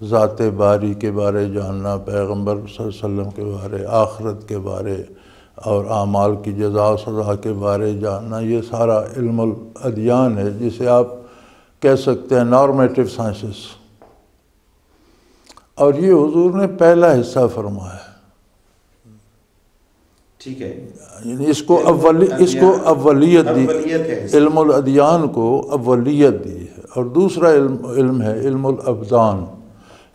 ذات باری کے بارے جاننا، پیغمبر صلی اللہ علیہ وسلم کے بارے، آخرت کے بارے اور اعمال کی جزا و سزا کے بارے جاننا، یہ سارا علم الادیان ہے، جسے آپ کہہ سکتے ہیں نارمیٹیو سائنسز۔ اور یہ حضور نے پہلا حصہ فرمایا ہے، ٹھیک ہے، یعنی اس کو اولیت دی، علم الادیان کو اولیت دی ہے۔ اور دوسرا علم ہے علم الابدان،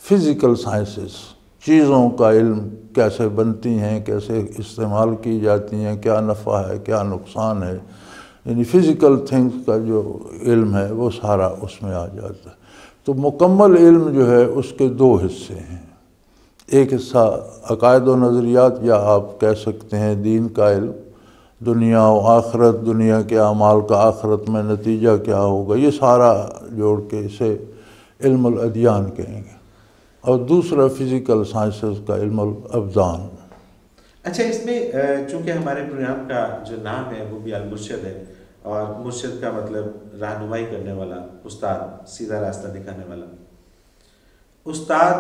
فزیکل سائنسز، چیزوں کا علم، کیسے بنتی ہیں، کیسے استعمال کی جاتی ہیں، کیا نفع ہے، کیا نقصان ہے، یعنی فزیکل تھنگس کا جو علم ہے وہ سارا اس میں آ جاتا ہے۔ تو مکمل علم جو ہے اس کے دو حصے ہیں، ایک حصہ عقائد و نظریات، یا آپ کہہ سکتے ہیں دین کا علم، دنیا و آخرت، دنیا کے اعمال کا آخرت میں نتیجہ کیا ہوگا، یہ سارا جوڑ کے اسے علم الادیان کہیں گے۔ اور دوسرا فزیکل سائنسز کا علم الابدان۔ اچھا، اس میں چونکہ ہمارے پروگرام کا جو نام ہے وہ بھی المرشد ہے، اور مرشد کا مطلب رہنمائی کرنے والا، استاد، سیدھا راستہ دکھانے والا۔ استاد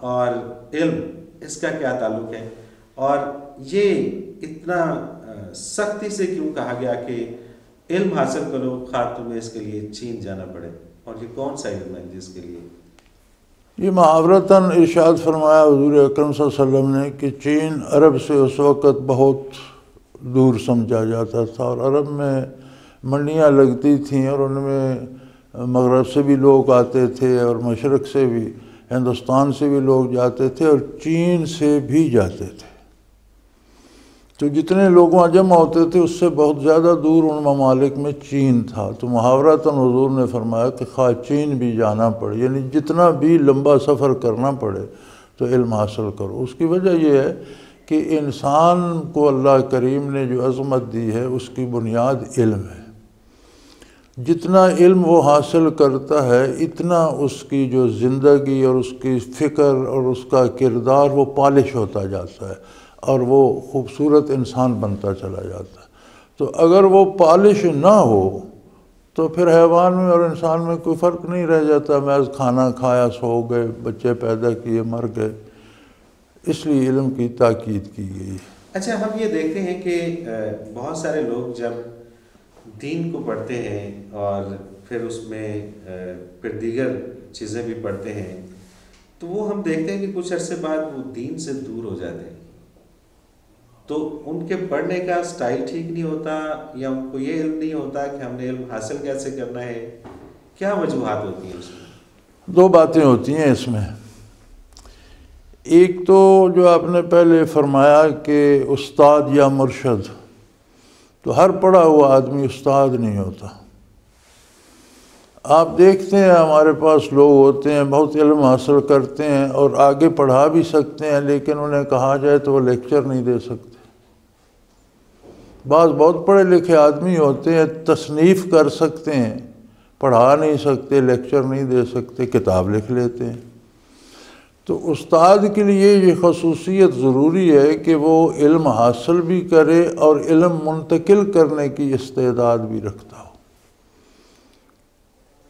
اور علم، اس کا کیا تعلق ہے، اور یہ اتنا سختی سے کیوں کہا گیا کہ علم حاصل کرو خواہ تمہیں اس کے لیے چین جانا پڑے، اور یہ کون سا علم ہے جس کے لیے؟ یہ محاورتاً ارشاد فرمایا حضور اکرم صلی اللہ علیہ وسلم نے کہ چین عرب سے اس وقت بہت دور سمجھا جاتا تھا، اور عرب میں منڈیاں لگتی تھیں، اور ان میں مغرب سے بھی لوگ آتے تھے اور مشرق سے بھی، ہندوستان سے بھی لوگ جاتے تھے، اور چین سے بھی جاتے تھے۔ تو جتنے لوگ وہاں جمع ہوتے تھے اس سے بہت زیادہ دور ان ممالک میں چین تھا۔ تو محاورتاً حضور نے فرمایا کہ خواہ چین بھی جانا پڑے، یعنی جتنا بھی لمبا سفر کرنا پڑے تو علم حاصل کرو۔ اس کی وجہ یہ ہے کہ انسان کو اللہ کریم نے جو عظمت دی ہے اس کی بنیاد علم ہے۔ جتنا علم وہ حاصل کرتا ہے اتنا اس کی جو زندگی اور اس کی فکر اور اس کا کردار وہ پالش ہوتا جاتا ہے، اور وہ خوبصورت انسان بنتا چلا جاتا ہے۔ تو اگر وہ پالش نہ ہو تو پھر حیوان میں اور انسان میں کوئی فرق نہیں رہ جاتا، محض کھانا کھایا، سو گئے، بچے پیدا کیے، مر گئے۔ اس لیے علم کی تاکید کی گئی۔ اچھا، ہم یہ دیکھتے ہیں کہ بہت سارے لوگ جب دین کو پڑھتے ہیں اور پھر اس میں پھر دیگر چیزیں بھی پڑھتے ہیں، تو وہ ہم دیکھتے ہیں کہ کچھ عرصے بعد وہ دین سے دور ہو جاتے ہیں۔ تو ان کے پڑھنے کا سٹائل ٹھیک نہیں ہوتا، یا ان کو یہ علم نہیں ہوتا کہ ہم نے علم حاصل کیسے کرنا ہے، کیا وجوہات ہوتی ہیں اس میں؟ دو باتیں ہوتی ہیں اس میں۔ ایک تو جو آپ نے پہلے فرمایا کہ استاد یا مرشد، تو ہر پڑھا ہوا آدمی استاد نہیں ہوتا۔ آپ دیکھتے ہیں ہمارے پاس لوگ ہوتے ہیں بہت علم حاصل کرتے ہیں اور آگے پڑھا بھی سکتے ہیں، لیکن انہیں کہا جائے تو وہ لیکچر نہیں دے سکتے۔ بعض بہت پڑھے لکھے آدمی ہوتے ہیں، تصنیف کر سکتے ہیں، پڑھا نہیں سکتے، لیکچر نہیں دے سکتے، کتاب لکھ لیتے ہیں۔ تو استاد کے لیے یہ خصوصیت ضروری ہے کہ وہ علم حاصل بھی کرے اور علم منتقل کرنے کی استعداد بھی رکھتا ہو۔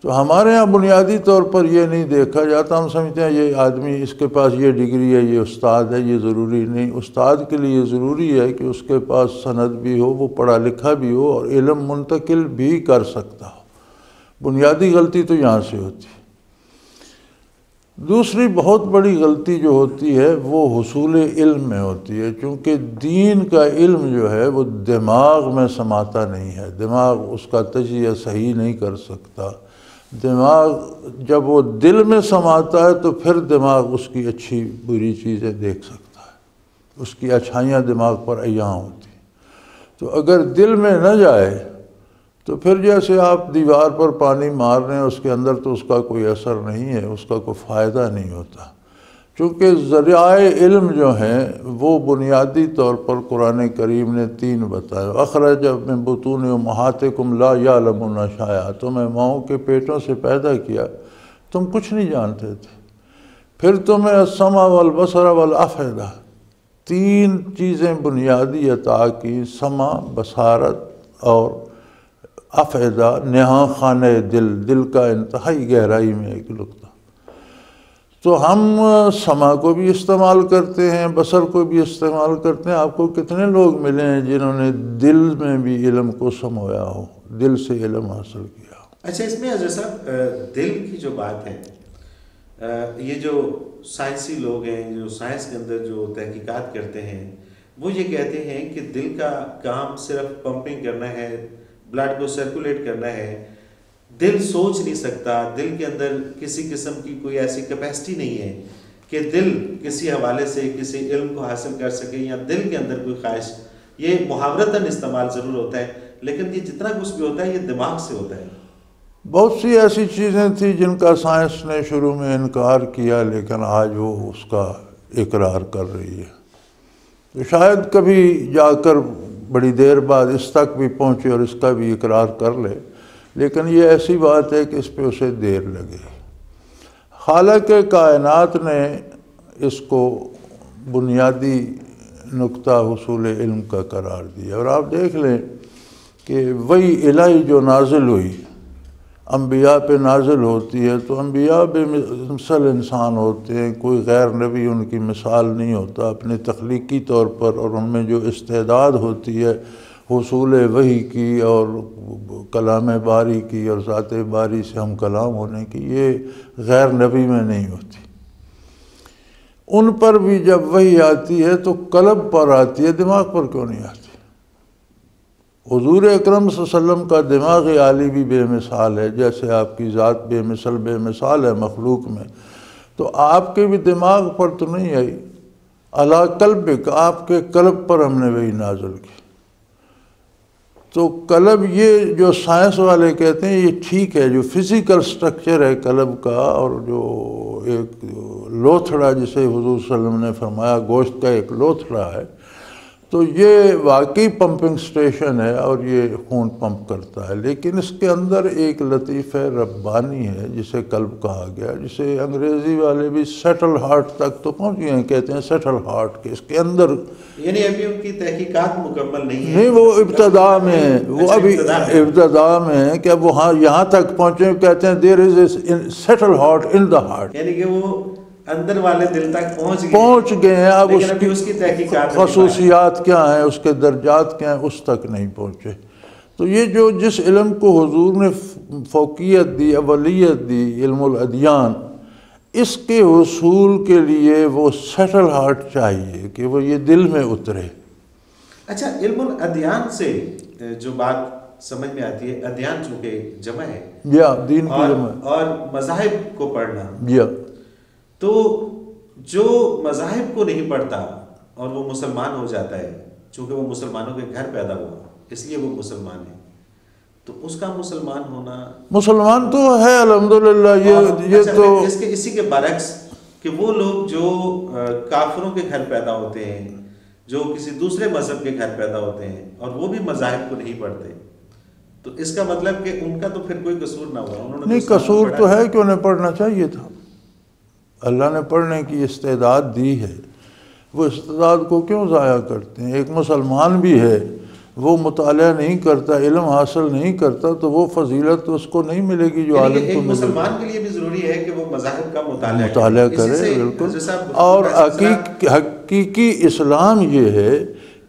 تو ہمارے ہاں بنیادی طور پر یہ نہیں دیکھا جاتا، ہم سمجھتے ہیں یہ آدمی، اس کے پاس یہ ڈگری ہے، یہ استاد ہے، یہ ضروری نہیں۔ استاد کے لیے ضروری ہے کہ اس کے پاس سند بھی ہو، وہ پڑھا لکھا بھی ہو اور علم منتقل بھی کر سکتا ہو۔ بنیادی غلطی تو یہاں سے ہوتی ہے۔ دوسری بہت بڑی غلطی جو ہوتی ہے وہ حصول علم میں ہوتی ہے، چونکہ دین کا علم جو ہے وہ دماغ میں سماتا نہیں ہے، دماغ اس کا تجزیہ صحیح نہیں کر سکتا۔ دماغ جب وہ دل میں سماتا ہے تو پھر دماغ اس کی اچھی بری چیزیں دیکھ سکتا ہے، اس کی اچھائیاں دماغ پر عیاں ہوتی ہیں۔ تو اگر دل میں نہ جائے تو پھر جیسے آپ دیوار پر پانی مار رہے ہیں، اس کے اندر تو اس کا کوئی اثر نہیں ہے، اس کا کوئی فائدہ نہیں ہوتا۔ چونکہ ذرائع علم جو ہیں وہ بنیادی طور پر قرآن کریم نے 3 بتائے۔ اخرج من بطون امہاتکم لا یعلمون شیئا، تمہیں ماؤں کے پیٹوں سے پیدا کیا، تم کچھ نہیں جانتے تھے۔ پھر تمہیں السمع والبصر والافئدہ، 3 چیزیں بنیادی عطا کی، سمع، بصارت اور افئدہ، نہاں خانہ دل، دل کا انتہائی گہرائی میں ایک نقطہ۔ تو ہم سما کو بھی استعمال کرتے ہیں، بصر کو بھی استعمال کرتے ہیں۔ آپ کو کتنے لوگ ملے ہیں جنہوں نے دل میں بھی علم کو سمویا ہو، دل سے علم حاصل کیا ہو؟ اچھا، اس میں حضرت صاحب دل کی جو بات ہے، یہ جو سائنسی لوگ ہیں جو سائنس کے اندر جو تحقیقات کرتے ہیں، وہ یہ کہتے ہیں کہ دل کا کام صرف پمپنگ کرنا ہے، بلڈ کو سرکولیٹ کرنا ہے۔ دل سوچ نہیں سکتا، دل کے اندر کسی قسم کی کوئی ایسی کیپیسٹی نہیں ہے کہ دل کسی حوالے سے کسی علم کو حاصل کر سکے، یا دل کے اندر کوئی خواہش۔ یہ محاورتاً استعمال ضرور ہوتا ہے، لیکن یہ جتنا کچھ بھی ہوتا ہے یہ دماغ سے ہوتا ہے۔ بہت سی ایسی چیزیں تھیں جن کا سائنس نے شروع میں انکار کیا، لیکن آج وہ اس کا اقرار کر رہی ہے۔ تو شاید کبھی جا کر بڑی دیر بعد اس تک بھی پہنچے اور اس کا بھی اقرار کر لے، لیکن یہ ایسی بات ہے کہ اس پہ اسے دیر لگے۔ خالق کائنات نے اس کو بنیادی نقطہ حصول علم کا قرار دیا، اور آپ دیکھ لیں کہ وہی الہی جو نازل ہوئی انبیاء پہ نازل ہوتی ہے، تو انبیاء بے مثل انسان ہوتے ہیں، کوئی غیر نبی ان کی مثال نہیں ہوتا اپنے تخلیقی طور پر، اور ان میں جو استعداد ہوتی ہے حصول وحی کی اور کلام باری کی اور ذات باری سے ہم کلام ہونے کی، یہ غیر نبی میں نہیں ہوتی۔ ان پر بھی جب وحی آتی ہے تو قلب پر آتی ہے، دماغ پر کیوں نہیں آتی؟ حضور اکرم صلی اللہ علیہ وسلم کا دماغ عالی بھی بے مثال ہے، جیسے آپ کی ذات بے مثال ہے مخلوق میں، تو آپ کے بھی دماغ پر تو نہیں آئی۔ علی قلبک، آپ کے قلب پر ہم نے وہی نازل کی۔ تو قلب، یہ جو سائنس والے کہتے ہیں یہ ٹھیک ہے، جو فزیکل سٹرکچر ہے قلب کا، اور جو ایک لوتھڑا جسے حضور صلی اللہ علیہ وسلم نے فرمایا گوشت کا ایک لوتھڑا ہے، تو یہ واقعی پمپنگ سٹیشن ہے اور یہ خون پمپ کرتا ہے، لیکن اس کے اندر ایک لطیفہ ربانی ہے جسے قلب کہا گیا، جسے انگریزی والے بھی سیٹل ہارٹ تک تو پہنچ گئے ہیں، کہتے ہیں سیٹل ہارٹ کے، اس کے اندر یعنی ابھی ان کی تحقیقات مکمل نہیں ہے، نہیں، وہ ابتدا میں ہیں، وہ ابھی ابتدا میں ہیں کہ اب وہ یہاں تک پہنچے، کہتے ہیں there is a settle heart in the heart, یعنی کہ وہ اندر والے دل تک پہنچ گئے ہیں۔ اب اس کی تحقیقات خصوصیات کیا ہیں، اس کے درجات کیا ہیں، اس تک نہیں پہنچے۔ تو یہ جو جس علم کو حضور نے فوقیت دی، اولیت دی، علم الادیان، اس کے حصول کے لیے وہ سیٹل ہارٹ چاہیے کہ وہ یہ دل میں اترے۔ اچھا، علم الادیان سے جو بات سمجھ میں آتی ہے، ادیان چونکہ جمع ہے، یا دین کی جمع اور مذاہب کو پڑھنا، یا تو جو مذاہب کو نہیں پڑھتا اور وہ مسلمان ہو جاتا ہے، چونکہ وہ مسلمانوں کے گھر پیدا ہوا اس لیے وہ مسلمان ہے، تو اس کا مسلمان ہونا، مسلمان تو ہے الحمدللہ۔ یہ تو اسی کے برعکس کہ وہ لوگ جو کافروں کے گھر پیدا ہوتے ہیں، جو کسی دوسرے مذہب کے گھر پیدا ہوتے ہیں اور وہ بھی مذاہب کو نہیں پڑھتے، تو اس کا مطلب کہ ان کا تو پھر کوئی قصور نہ ہوا، انہوں نے نہیں، قصور تو ہے کہ انہیں پڑھنا چاہیے تھا، اللہ نے پڑھنے کی استعداد دی ہے، وہ استعداد کو کیوں ضائع کرتے ہیں؟ ایک مسلمان بھی ہے، وہ مطالعہ نہیں کرتا، علم حاصل نہیں کرتا، تو وہ فضیلت اس کو نہیں ملے گی جو عالم کو ملے گی۔ مسلمان کے لیے بھی ضروری ہے کہ وہ مذاہب کا مطالعہ کرے، بالکل۔ اور حقیقی اسلام یہ ہے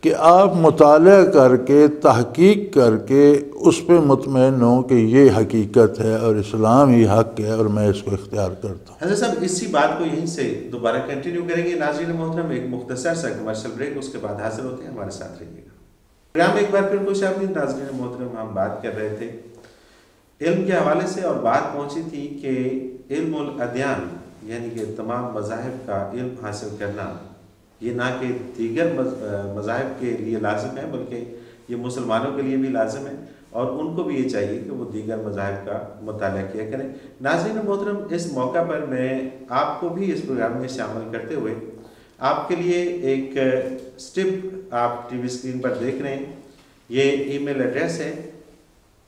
کہ آپ مطالعہ کر کے، تحقیق کر کے اس پہ مطمئن ہوں کہ یہ حقیقت ہے اور اسلام ہی حق ہے اور میں اس کو اختیار کرتا ہوں۔ حضرت صاحب اسی بات کو یہیں سے دوبارہ کنٹینیو کریں گے۔ ناظرین محترم، ایک مختصر سا کمرشل بریک، اس کے بعد حاضر ہوتے ہیں، ہمارے ساتھ رہیے گا۔ پروگرام ایک بار پھر خوش آمدید۔ ناظرین محترم، ہم بات کر رہے تھے علم کے حوالے سے، اور بات پہنچی تھی کہ علم الادیان یعنی کہ تمام مذاہب کا علم حاصل کرنا، یہ نہ کہ دیگر مذاہب کے لیے لازم ہے بلکہ یہ مسلمانوں کے لیے بھی لازم ہے، اور ان کو بھی یہ چاہیے کہ وہ دیگر مذاہب کا مطالعہ کیا کریں۔ ناظرین محترم، اس موقع پر میں آپ کو بھی اس پروگرام میں شامل کرتے ہوئے آپ کے لیے ایک سٹپ آپ ٹی وی اسکرین پر دیکھ رہے ہیں، یہ ای میل ایڈریس ہے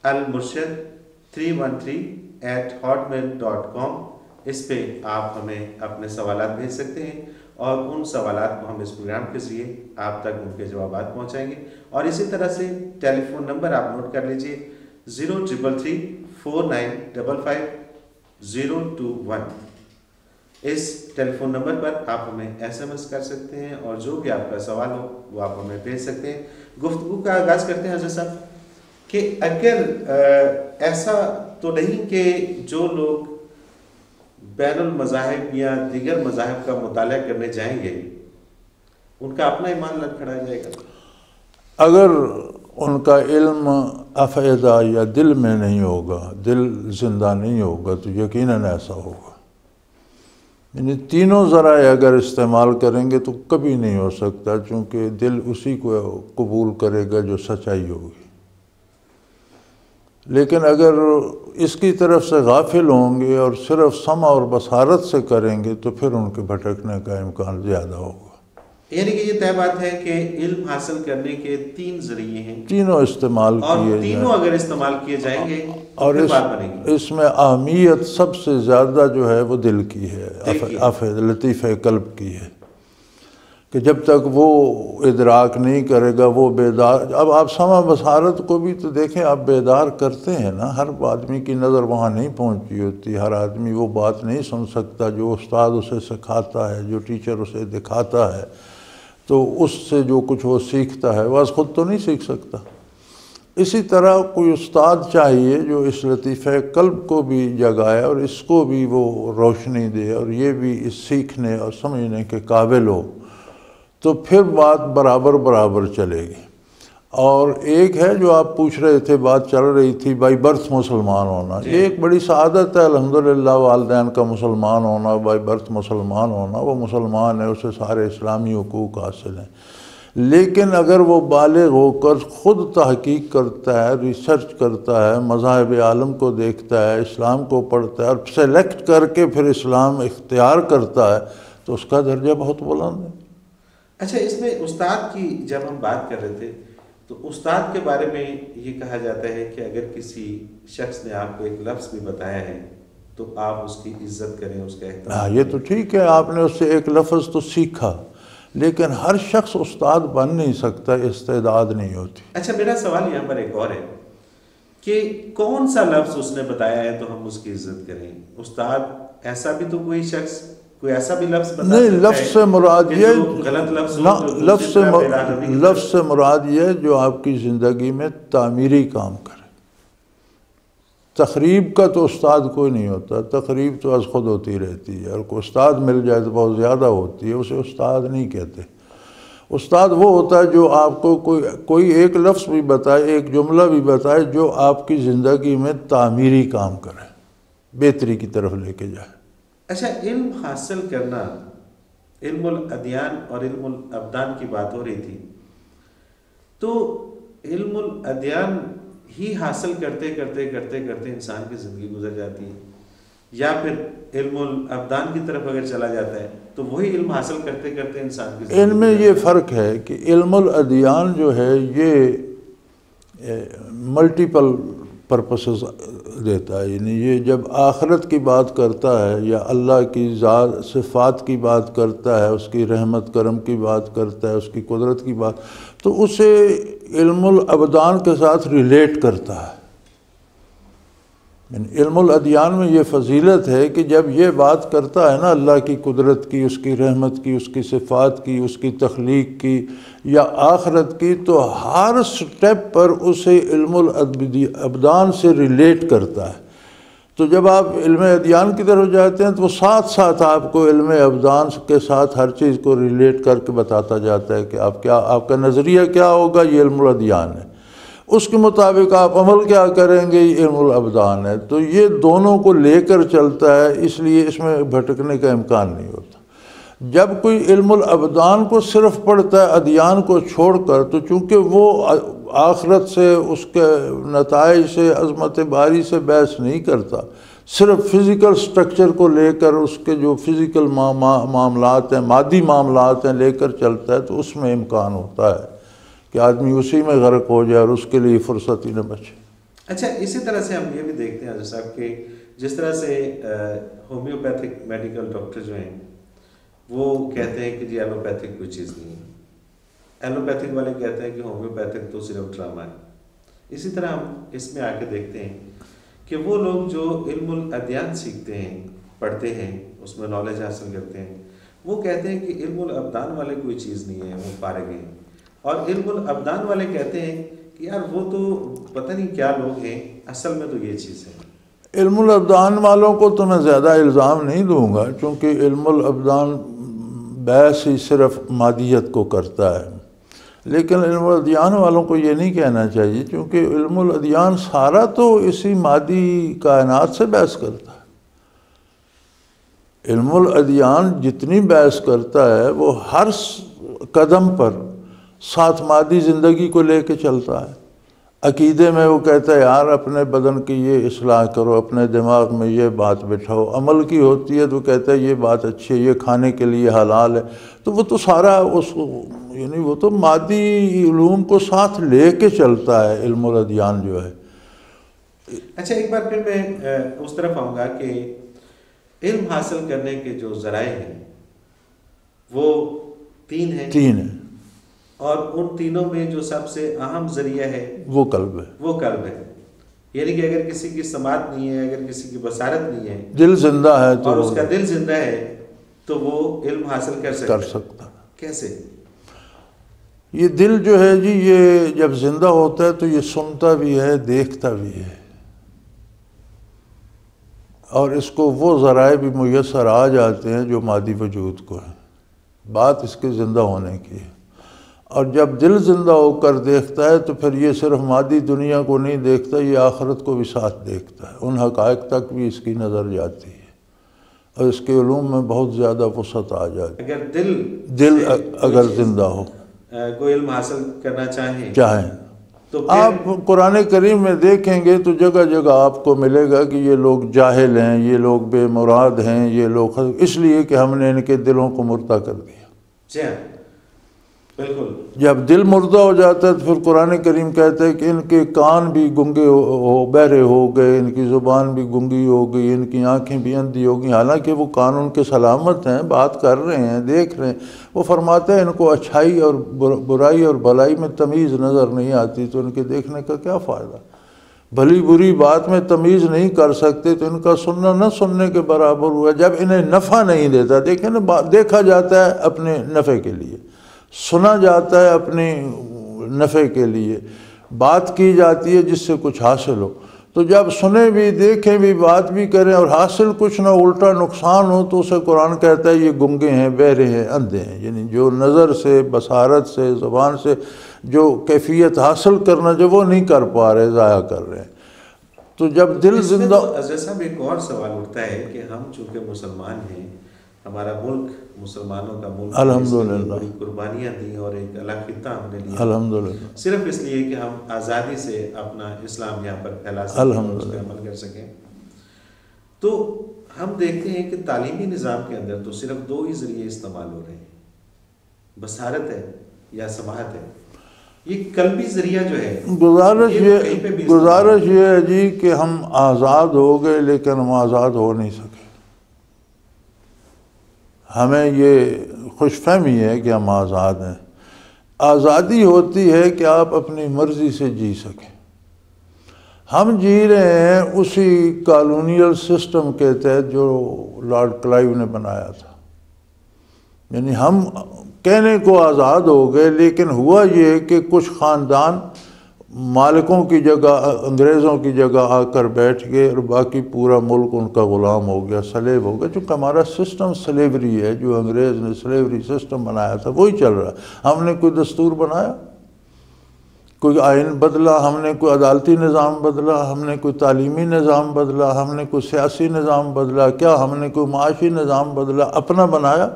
almurshid313@hotmail.com۔ اس پہ آپ ہمیں اپنے سوالات بھیج سکتے ہیں اور ان سوالات کو ہم اس پروگرام کے ذریعے آپ تک ان کے جوابات پہنچائیں گے۔ اور اسی طرح سے ٹیلی فون نمبر آپ نوٹ کر لیجئے 0333 4955 021، اس ٹیلی فون نمبر پر آپ ہمیں SMS کر سکتے ہیں اور جو بھی آپ کا سوال ہو وہ آپ ہمیں بھیج سکتے ہیں۔ گفتگو کا آغاز کرتے ہیں حضرت صاحب کہ اگر ایسا تو نہیں کہ جو لوگ بین المذاہب یا دیگر مذاہب کا مطالعہ کرنے جائیں گے ان کا اپنا ایمان لڑکھڑا جائے گا؟ اگر ان کا علم افیدہ یا دل میں نہیں ہوگا، دل زندہ نہیں ہوگا، تو یقیناً ایسا ہوگا۔ یعنی تینوں ذرائع اگر استعمال کریں گے تو کبھی نہیں ہو سکتا، چونکہ دل اسی کو قبول کرے گا جو سچائی ہوگی۔ لیکن اگر اس کی طرف سے غافل ہوں گے اور صرف سمع اور بصارت سے کریں گے تو پھر ان کے بھٹکنے کا امکان زیادہ ہوگا۔ یعنی کہ یہ طے بات ہے کہ علم حاصل کرنے کے 3 ذریعے ہیں، تینوں استعمال اور کیے تینوں جائیں اگر استعمال کیے جائیں گے تو اور پھر بات بنے گی۔ اس میں اہمیت سب سے زیادہ جو ہے وہ دل کی ہے، دل کی۔ لطیفہ قلب کی ہے، کہ جب تک وہ ادراک نہیں کرے گا وہ بیدار۔ اب آپ سمع بصارت کو بھی تو دیکھیں، آپ بیدار کرتے ہیں نا، ہر آدمی کی نظر وہاں نہیں پہنچی ہوتی، ہر آدمی وہ بات نہیں سن سکتا جو استاد اسے سکھاتا ہے، جو ٹیچر اسے دکھاتا ہے، تو اس سے جو کچھ وہ سیکھتا ہے وہ خود تو نہیں سیکھ سکتا۔ اسی طرح کوئی استاد چاہیے جو اس لطیفہ قلب کو بھی جگائے اور اس کو بھی وہ روشنی دے اور یہ بھی اس سیکھنے اور سمجھنے کے قابل ہو، تو پھر بات برابر برابر چلے گی۔ اور ایک ہے جو آپ پوچھ رہے تھے، بات چل رہی تھی بائی برتھ مسلمان ہونا، یہ ایک بڑی سعادت ہے الحمدللہ، والدین کا مسلمان ہونا، بائی برتھ مسلمان ہونا، وہ مسلمان ہے، اسے سارے اسلامی حقوق حاصل ہیں۔ لیکن اگر وہ بالغ ہو کر خود تحقیق کرتا ہے، ریسرچ کرتا ہے، مذاہب عالم کو دیکھتا ہے، اسلام کو پڑھتا ہے اور سلیکٹ کر کے پھر اسلام اختیار کرتا ہے تو اس کا درجہ بہت بلند ہے۔ اچھا، اس میں استاد کی جب ہم بات کر رہے تھے تو استاد کے بارے میں یہ کہا جاتا ہے کہ اگر کسی شخص نے آپ کو ایک لفظ بھی بتایا ہے تو آپ اس کی عزت کریں، اس کا احترام ہاں، یہ تو ٹھیک ہے، آپ نے اس سے ایک لفظ تو سیکھا، لیکن ہر شخص استاد بن نہیں سکتا، استعداد نہیں ہوتی۔ اچھا، میرا سوال یہاں پر ایک اور ہے کہ کون سا لفظ اس نے بتایا ہے تو ہم اس کی عزت کریں؟ استاد ایسا بھی تو کوئی شخص کوئی ایسا بھی لفظ بتا نہیں، سکتا لفظ سے مراد کہ یہ جو غلط لفظ ہو تو لفظ سے مراد یہ جو آپ کی زندگی میں تعمیری کام کرے۔ تخریب کا تو استاد کوئی نہیں ہوتا، تخریب تو از خود ہوتی رہتی ہے، اور کوئی استاد مل جائے تو بہت زیادہ ہوتی ہے، اسے استاد نہیں کہتے۔ استاد وہ ہوتا ہے جو آپ کو کوئی ایک لفظ بھی بتائے، ایک جملہ بھی بتائے جو آپ کی زندگی میں تعمیری کام کرے، بہتری کی طرف لے کے جائے۔ اچھا، علم حاصل کرنا، علم الادیان اور علم الابدان کی بات ہو رہی تھی، تو علم الادیان ہی حاصل کرتے کرتے کرتے کرتے انسان کی زندگی گزر جاتی ہے، یا پھر علم الابدان کی طرف اگر چلا جاتا ہے تو وہی علم حاصل کرتے کرتے انسان کی زندگی ان میں یہ فرق ہے کہ علم الادیان جو ہے یہ ملٹیپل پرپسز دیتا ہے، یعنی یہ جب آخرت کی بات کرتا ہے یا اللہ کی ذات صفات کی بات کرتا ہے، اس کی رحمت کرم کی بات کرتا ہے، اس کی قدرت کی بات، تو اسے علم الابدان کے ساتھ ریلیٹ کرتا ہے۔ یعنی علم الادیان میں یہ فضیلت ہے کہ جب یہ بات کرتا ہے نا اللہ کی قدرت کی، اس کی رحمت کی، اس کی صفات کی، اس کی تخلیق کی یا آخرت کی، تو ہر سٹیپ پر اسے علم الابدان سے ریلیٹ کرتا ہے۔ تو جب آپ علم ادیان کی طرف جاتے ہیں تو وہ ساتھ ساتھ آپ کو علم ابدان کے ساتھ ہر چیز کو ریلیٹ کر کے بتاتا جاتا ہے کہ آپ کا نظریہ کیا ہوگا، یہ علم الادیان ہے، اس کے مطابق آپ عمل کیا کریں گے، یہ علم الابدان ہے۔ تو یہ دونوں کو لے کر چلتا ہے، اس لیے اس میں بھٹکنے کا امکان نہیں ہوتا۔ جب کوئی علم الابدان کو صرف پڑھتا ہے ادیان کو چھوڑ کر، تو چونکہ وہ آخرت سے، اس کے نتائج سے، عظمت باری سے بحث نہیں کرتا، صرف فزیکل سٹرکچر کو لے کر، اس کے جو فزیکل معاملات ہیں، مادی معاملات ہیں، لے کر چلتا ہے، تو اس میں امکان ہوتا ہے کہ آدمی اسی میں غرق ہو جائے اور اس کے لیے فرصت ہی نہ بچے۔ اچھا، اسی طرح سے ہم یہ بھی دیکھتے ہیں حضرت صاحب کہ جس طرح سے ہومیوپیتھک میڈیکل ڈاکٹر جو ہیں وہ کہتے ہیں کہ جی ایلوپیتھک کوئی چیز نہیں ہے، ایلوپیتھک والے کہتے ہیں کہ ہومیوپیتھک تو صرف ڈرامہ ہے۔ اسی طرح ہم اس میں آ کے دیکھتے ہیں کہ وہ لوگ جو علم الادیان سیکھتے ہیں، پڑھتے ہیں، اس میں نالج حاصل کرتے ہیں، وہ کہتے ہیں کہ علم الابدان والے کوئی چیز نہیں ہے، وہ فارغ ہیں، اور علم الابدان والے کہتے ہیں کہ یار وہ تو پتہ نہیں کیا لوگ ہیں، اصل میں تو یہ چیز ہے۔ علم الابدان والوں کو تو میں زیادہ الزام نہیں دوں گا، چونکہ علم الابدان بحث ہی صرف مادیت کو کرتا ہے، لیکن علم الادیان والوں کو یہ نہیں کہنا چاہیے، کیونکہ علم الادیان سارا تو اسی مادی کائنات سے بحث کرتا ہے۔ علم الادیان جتنی بحث کرتا ہے وہ ہر قدم پر ساتھ مادی زندگی کو لے کے چلتا ہے۔ عقیدے میں وہ کہتا ہے یار اپنے بدن کی یہ اصلاح کرو، اپنے دماغ میں یہ بات بٹھاؤ، عمل کی ہوتی ہے تو کہتا ہے یہ بات اچھی ہے، یہ کھانے کے لیے حلال ہے، تو وہ تو سارا یعنی وہ تو مادی علوم کو ساتھ لے کے چلتا ہے علم الادیان جو ہے۔ اچھا، ایک بار پھر میں اس طرف آؤں گا کہ علم حاصل کرنے کے جو ذرائع ہیں وہ تین ہیں، اور ان تینوں میں جو سب سے اہم ذریعہ ہے وہ قلب ہے، وہ قلب ہے۔ یعنی کہ اگر کسی کی سماعت نہیں ہے، اگر کسی کی بصارت نہیں ہے، دل زندہ ہے تو اور اس کا دل زندہ ہے تو وہ علم حاصل کر سکتا ہے۔ کیسے؟ یہ دل جو ہے جی، یہ جب زندہ ہوتا ہے تو یہ سنتا بھی ہے، دیکھتا بھی ہے، اور اس کو وہ ذرائع بھی میسر آ جاتے ہیں جو مادی وجود کو ہیں۔ بات اس کے زندہ ہونے کی ہے، اور جب دل زندہ ہو کر دیکھتا ہے تو پھر یہ صرف مادی دنیا کو نہیں دیکھتا، یہ آخرت کو بھی ساتھ دیکھتا ہے، ان حقائق تک بھی اس کی نظر جاتی ہے، اور اس کے علوم میں بہت زیادہ وسعت آ جاتی ہے۔ اگر دل اگر زندہ ہو، کوئی علم حاصل کرنا چاہیں تو آپ قرآن کریم میں دیکھیں گے تو جگہ جگہ آپ کو ملے گا کہ یہ لوگ جاہل ہیں، یہ لوگ بے مراد ہیں، یہ لوگ اس لیے کہ ہم نے ان کے دلوں کو مردہ کر دیا۔ جی ہاں، بالکل۔ جب دل مردہ ہو جاتا ہے تو پھر قرآن کریم کہتا ہے کہ ان کے کان بھی گنگے بہرے ہو گئے، ان کی زبان بھی گنگی ہو گئی، ان کی آنکھیں بھی اندھی ہو گئی، حالانکہ وہ کان ان کے سلامت ہیں، بات کر رہے ہیں، دیکھ رہے ہیں۔ وہ فرماتے ہیں ان کو اچھائی اور برائی اور بھلائی میں تمیز نظر نہیں آتی، تو ان کے دیکھنے کا کیا فائدہ؟ بھلی بری بات میں تمیز نہیں کر سکتے تو ان کا سننا نہ سننے کے برابر ہوا۔ جب انہیں نفع نہیں دیتا، دیکھیں نا، دیکھا جاتا ہے اپنے نفع کے لیے، سنا جاتا ہے اپنے نفع کے لیے، بات کی جاتی ہے جس سے کچھ حاصل ہو، تو جب سنیں بھی، دیکھیں بھی، بات بھی کریں اور حاصل کچھ نہ الٹا نقصان ہو تو اسے قرآن کہتا ہے یہ گنگے ہیں، بہرے ہیں، اندھے ہیں۔ یعنی جو نظر سے، بصارت سے، زبان سے جو کیفیت حاصل کرنا جو وہ نہیں کر پا رہے، ضائع کر رہے ہیں۔ تو جب دل زندہ، حضرت صاحب ایک اور سوال اٹھتا ہے کہ ہم چونکہ مسلمان ہیں، ہمارا ملک مسلمانوں کا ملک، الحمدللہ بڑی قربانیاں دیں اور ایک الگ خطہ ہم نے لیا، الحمدللہ، صرف اس لیے کہ ہم آزادی سے اپنا اسلام یہاں پر پھیلا سکیں اور اس پہ عمل کر سکیں، تو ہم دیکھتے ہیں کہ تعلیمی نظام کے اندر تو صرف دو ہی ذریعے استعمال ہو رہے ہیں، بصارت ہے یا سماعت ہے۔ یہ قلبی ذریعہ جو ہے، گزارش یہ ہے جی کہ ہم آزاد ہو گئے لیکن ہم آزاد ہو نہیں سکے۔ ہمیں یہ خوش فہمی ہے کہ ہم آزاد ہیں۔ آزادی ہوتی ہے کہ آپ اپنی مرضی سے جی سکیں۔ ہم جی رہے ہیں اسی کالونیل سسٹم کے تحت جو لارڈ کلائیو نے بنایا تھا، یعنی ہم کہنے کو آزاد ہو گئے، لیکن ہوا یہ کہ کچھ خاندان مالکوں کی جگہ، انگریزوں کی جگہ آ کر بیٹھ گئے اور باقی پورا ملک ان کا غلام ہو گیا، سلیب ہو گیا۔ چونکہ ہمارا سسٹم سلیوری ہے، جو انگریز نے سلیوری سسٹم بنایا تھا وہی چل رہا ہے۔ ہم نے کوئی دستور بنایا، کوئی آئین بدلا، ہم نے کوئی عدالتی نظام بدلا، ہم نے کوئی تعلیمی نظام بدلا، ہم نے کوئی سیاسی نظام بدلا، کیا ہم نے کوئی معاشی نظام بدلا؟ اپنا بنایا؟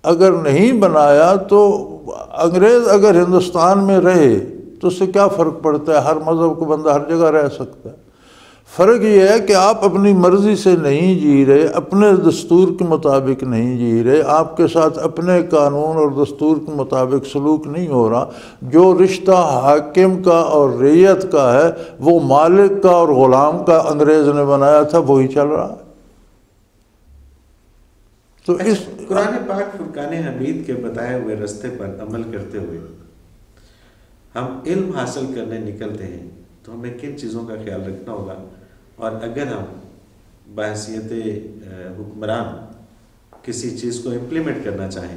اگر نہیں بنایا تو انگریز اگر ہندوستان میں رہے تو اس سے کیا فرق پڑتا ہے؟ ہر مذہب کو بندہ ہر جگہ رہ سکتا ہے۔ فرق یہ ہے کہ آپ اپنی مرضی سے نہیں جی رہے، اپنے دستور کے مطابق نہیں جی رہے، آپ کے ساتھ اپنے قانون اور دستور کے مطابق سلوک نہیں ہو رہا۔ جو رشتہ حاکم کا اور رعیت کا ہے وہ مالک کا اور غلام کا انگریز نے بنایا تھا، وہی چل رہا ہے۔ تو اس قرآن پاک فرقان حمید کے بتائے ہوئے راستے پر عمل کرتے ہوئے ہم علم حاصل کرنے نکلتے ہیں تو ہمیں کن چیزوں کا خیال رکھنا ہوگا، اور اگر ہم بحیثیت حکمران کسی چیز کو امپلیمنٹ کرنا چاہیں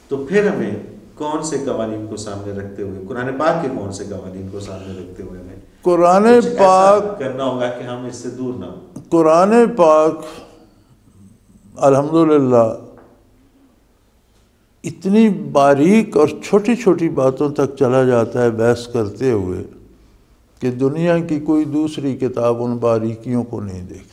تو پھر ہمیں کون سے قوانین کو سامنے رکھتے ہوئے، قرآن پاک کے کون سے قوانین کو سامنے رکھتے ہوئے ہمیں قرآن پاک کرنا ہوگا کہ ہم اس سے دور نہ ہوں؟ قرآن پاک الحمدللہ اتنی باریک اور چھوٹی چھوٹی باتوں تک چلا جاتا ہے بحث کرتے ہوئے کہ دنیا کی کوئی دوسری کتاب ان باریکیوں کو نہیں دیکھتی۔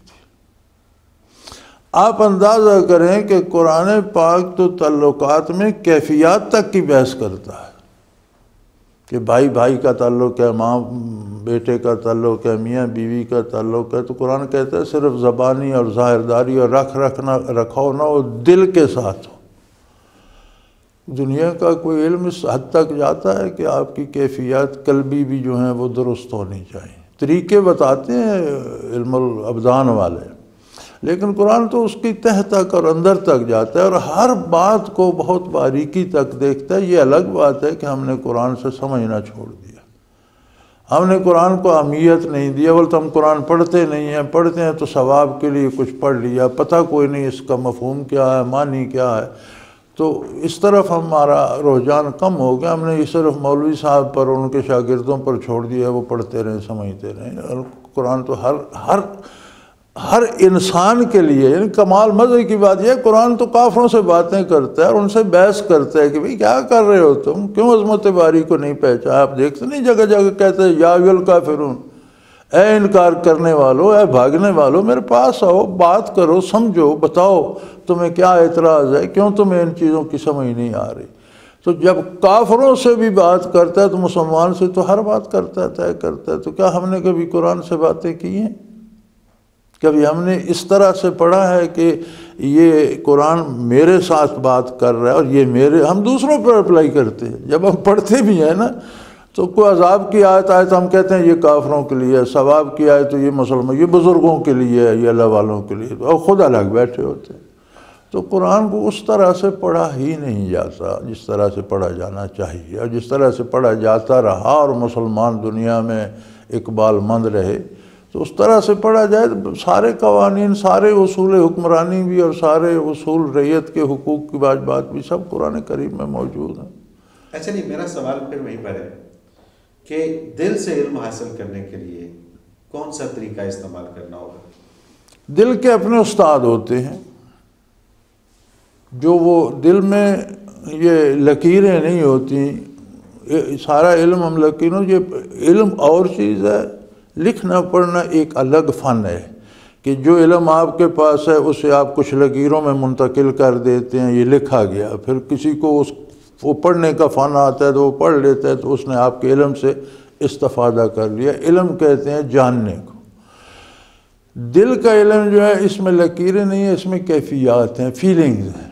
آپ اندازہ کریں کہ قرآن پاک تو تعلقات میں کیفیات تک کی بحث کرتا ہے کہ بھائی بھائی کا تعلق ہے، ماں بیٹے کا تعلق ہے، میاں بیوی کا تعلق ہے، تو قرآن کہتا ہے صرف زبانی اور ظاہرداری اور رکھو نہ ہو، دل کے ساتھ ہو۔ دنیا کا کوئی علم اس حد تک جاتا ہے کہ آپ کی کیفیات قلبی بھی جو ہیں وہ درست ہونی چاہیے۔ طریقے بتاتے ہیں علم الابدان والے، لیکن قرآن تو اس کی تہ تک اور اندر تک جاتا ہے اور ہر بات کو بہت باریکی تک دیکھتا ہے۔ یہ الگ بات ہے کہ ہم نے قرآن سے سمجھنا چھوڑ دیا، ہم نے قرآن کو اہمیت نہیں دیا، بولتے ہم قرآن پڑھتے نہیں ہیں، پڑھتے ہیں تو ثواب کے لیے کچھ پڑھ لیا، پتہ کوئی نہیں اس کا مفہوم کیا ہے، معنی کیا ہے، تو اس طرف ہمارا رجحان کم ہو گیا۔ ہم نے یہ صرف مولوی صاحب پر اور ان کے شاگردوں پر چھوڑ دیا ہے، وہ پڑھتے رہیں سمجھتے رہیں۔ اور قرآن تو ہر انسان کے لیے، یعنی کمال مزے کی بات یہ ہے قرآن تو کافروں سے باتیں کرتا ہے اور ان سے بحث کرتا ہے کہ بھئی کیا کر رہے ہو تم، کیوں عظمت باری کو نہیں پہچانا؟ آپ دیکھتے نہیں جگہ جگہ کہتے ہیں یا ایھا الکافرون، اے انکار کرنے والو، اے بھاگنے والو، میرے پاس آؤ، بات کرو، سمجھو، بتاؤ تمہیں کیا اعتراض ہے، کیوں تمہیں ان چیزوں کی سمجھ نہیں آ رہی؟ تو جب کافروں سے بھی بات کرتا ہے تو مسلمان سے تو ہر بات کرتا ہے، طے کرتا ہے۔ تو کیا ہم نے کبھی قرآن سے باتیں کی ہیں؟ کبھی ہم نے اس طرح سے پڑھا ہے کہ یہ قرآن میرے ساتھ بات کر رہا ہے اور یہ ہم دوسروں پر اپلائی کرتے ہیں؟ جب ہم پڑھتے بھی ہیں نا تو کوئی عذاب کی آیت آئے تو ہم کہتے ہیں یہ کافروں کے لیے ہے، ثواب کی آئے تو یہ مسلمان، یہ بزرگوں کے لیے ہے، یہ اللہ والوں کے لیے، اور خود الگ بیٹھے ہوتے ہیں۔ تو قرآن کو اس طرح سے پڑھا ہی نہیں جاتا جس طرح سے پڑھا جانا چاہیے، اور جس طرح سے پڑھا جاتا رہا اور مسلمان دنیا میں اقبال مند رہے تو اس طرح سے پڑھا جائے تو سارے قوانین، سارے اصول حکمرانی بھی اور سارے اصول ریت کے حقوق کی بات بھی سب قرآن کریم میں موجود ہیں۔ اچھا نہیں، میرا سوال پھر وہیں پر ہے کہ دل سے علم حاصل کرنے کے لیے کون سا طریقہ استعمال کرنا ہوگا؟ دل کے اپنے استاد ہوتے ہیں، جو وہ دل میں یہ لکیریں نہیں ہوتی، سارا علم ہم لکیروں، یہ علم اور چیز ہے، لکھنا پڑھنا ایک الگ فن ہے کہ جو علم آپ کے پاس ہے اسے آپ کچھ لکیروں میں منتقل کر دیتے ہیں، یہ لکھا گیا، پھر کسی کو وہ پڑھنے کا فن آتا ہے تو وہ پڑھ لیتا ہے تو اس نے آپ کے علم سے استفادہ کر لیا۔ علم کہتے ہیں جاننے کو۔ دل کا علم جو ہے اس میں لکیریں نہیں ہیں، اس میں کیفیات ہیں، فیلنگز ہیں۔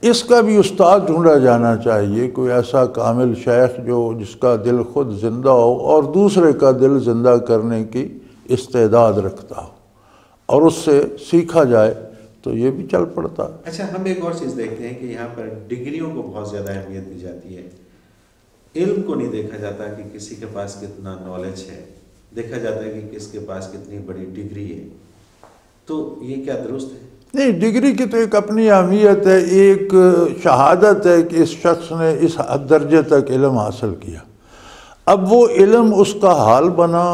اس کا بھی استاد ڈھونڈا جانا چاہیے، کوئی ایسا کامل شیخ جس کا دل خود زندہ ہو اور دوسرے کا دل زندہ کرنے کی استعداد رکھتا ہو اور اس سے سیکھا جائے تو یہ بھی چل پڑتا ہے۔ اچھا، ہم ایک اور چیز دیکھتے ہیں کہ یہاں پر ڈگریوں کو بہت زیادہ اہمیت دی جاتی ہے، علم کو نہیں دیکھا جاتا کہ کسی کے پاس کتنا نالج ہے، دیکھا جاتا ہے کہ کس کے پاس کتنی بڑی ڈگری ہے۔ تو یہ کیا درست ہے؟ نہیں، ڈگری کی تو ایک اپنی اہمیت ہے، ایک شہادت ہے کہ اس شخص نے اس درجے تک علم حاصل کیا۔ اب وہ علم اس کا حال بنا،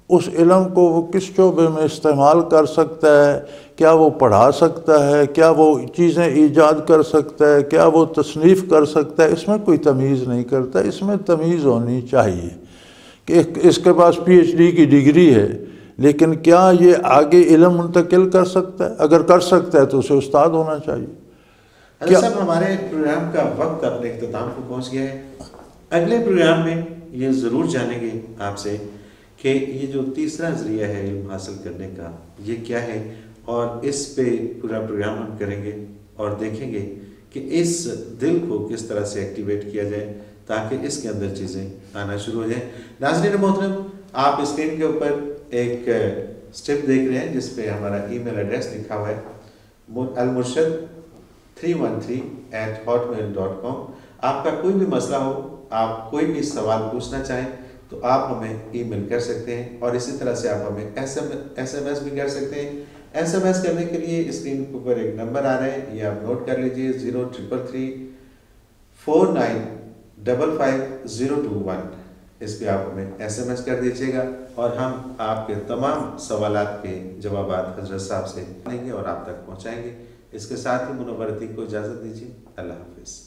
اس علم کو وہ کس شعبے میں استعمال کر سکتا ہے، کیا وہ پڑھا سکتا ہے، کیا وہ چیزیں ایجاد کر سکتا ہے، کیا وہ تصنیف کر سکتا ہے، اس میں کوئی تمیز نہیں کرتا۔ اس میں تمیز ہونی چاہیے کہ اس کے پاس پی ایچ ڈی کی ڈگری ہے لیکن کیا یہ آگے علم منتقل کر سکتا ہے؟ اگر کر سکتا ہے تو اسے استاد ہونا چاہیے۔ حضرت صاحب، ہمارے پروگرام کا وقت اپنے اختتام کو پہنچ گیا ہے۔ اگلے پروگرام میں یہ ضرور جانیں گے آپ سے کہ یہ جو تیسرا ذریعہ ہے علم حاصل کرنے کا یہ کیا ہے، اور اس پہ پورا پروگرام ہم کریں گے اور دیکھیں گے کہ اس دل کو کس طرح سے ایکٹیویٹ کیا جائے تاکہ اس کے اندر چیزیں آنا شروع ہو جائیں۔ ناظرین محترم، آپ اسکرین کے اوپر ایک اسٹیپ دیکھ رہے ہیں جس پہ ہمارا ای میل ایڈریس لکھا ہوا ہے almurshid313@hotmail.com۔ آپ کا کوئی بھی مسئلہ ہو، آپ کوئی بھی سوال پوچھنا چاہیں تو آپ ہمیں ای میل کر سکتے ہیں، اور اسی طرح سے آپ ہمیں ایس ایم ایس بھی کر سکتے ہیں۔ ایس ایم ایس کرنے کے لیے اسکرین کے اوپر ایک نمبر آ رہا ہے، یہ آپ نوٹ کر لیجئے، 033349555021۔ اس پہ آپ ہمیں ایس ایم ایس کر دیجیے گا، اور ہم آپ کے تمام سوالات کے جوابات حضرت صاحب سے لیں گے اور آپ تک پہنچائیں گے۔ اس کے ساتھ ہی منور عتیق کو اجازت دیجیے، اللہ حافظ۔